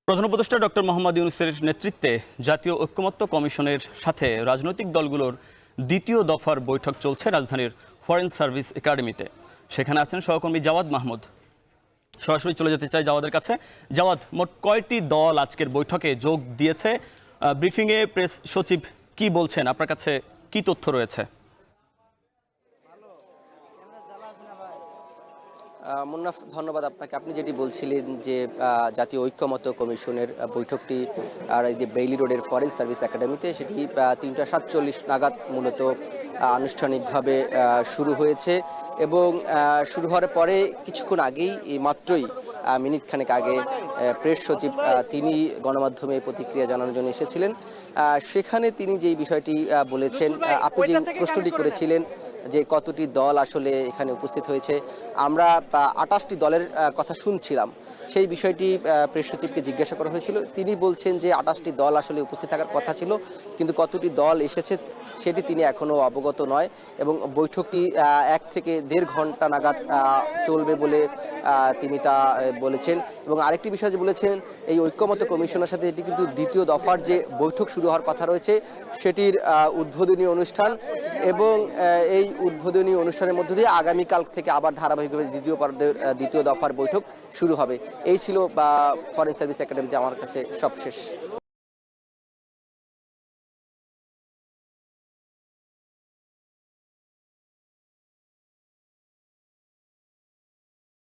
প্রধান উপদেষ্টা ডক্টর মোহাম্মদ ইউনূসের নেতৃত্বে জাতীয় ঐকমত্য কমিশনের সাথে রাজনৈতিক দলগুলোর দ্বিতীয় দফার বৈঠক চলছে রাজধানীর ফরেন সার্ভিস একাডেমিতে। সেখানে আছেন সহকর্মী জাওয়াদ মাহমুদ। সরাসরি চলে যেতে চাই জাওয়াদের কাছে। জাওয়াদ, মোট কয়টি দল আজকের বৈঠকে যোগ দিয়েছে? ব্রিফিংয়ে প্রেস সচিব কি বলছেন? আপনার কাছে কি তথ্য রয়েছে? মুন্নাফ, ধন্যবাদ আপনাকে। আপনি যেটি বলছিলেন যে জাতীয় ঐকমত্য কমিশনের বৈঠকটি আর এই যে বেইলি রোডের ফরেন সার্ভিস একাডেমিতে, সেটি ৩:৪৭ নাগাদ মূলত আনুষ্ঠানিকভাবে শুরু হয়েছে এবং শুরু হওয়ার পরে কিছুক্ষণ আগেই মাত্রই মিনিট খানেক আগে প্রেস সচিব তিনি গণমাধ্যমে প্রতিক্রিয়া জানানোর জন্য এসেছিলেন। সেখানে তিনি যেই বিষয়টি বলেছেন, আপনি যে প্রশ্নটি করেছিলেন যে কতটি দল আসলে এখানে উপস্থিত হয়েছে, আমরা ২৮টি দলের কথা শুনছিলাম। সেই বিষয়টি প্রেস সচিবকে জিজ্ঞাসা করা হয়েছিল। তিনি বলছেন যে ২৮টি দল আসলে উপস্থিত থাকার কথা ছিল, কিন্তু কতটি দল এসেছে সেটি তিনি এখনও অবগত নয় এবং বৈঠকটি ১ থেকে ১.৫ ঘন্টা নাগাদ চলবে বলে তিনি তা বলেছেন। এবং আরেকটি বিষয় যে বলেছেন, এই ঐকমত্য কমিশনের সাথে এটি কিন্তু দ্বিতীয় দফার যে বৈঠক শুরু হওয়ার কথা রয়েছে সেটির উদ্বোধনী অনুষ্ঠান এবং এই উদ্বোধনী অনুষ্ঠানের মধ্য দিয়ে আগামীকাল থেকে আবার ধারাবাহিকভাবে দ্বিতীয় দফার বৈঠক শুরু হবে। এই ছিল ফরেন সার্ভিস একাডেমিতে আমার কাছে সবশেষ।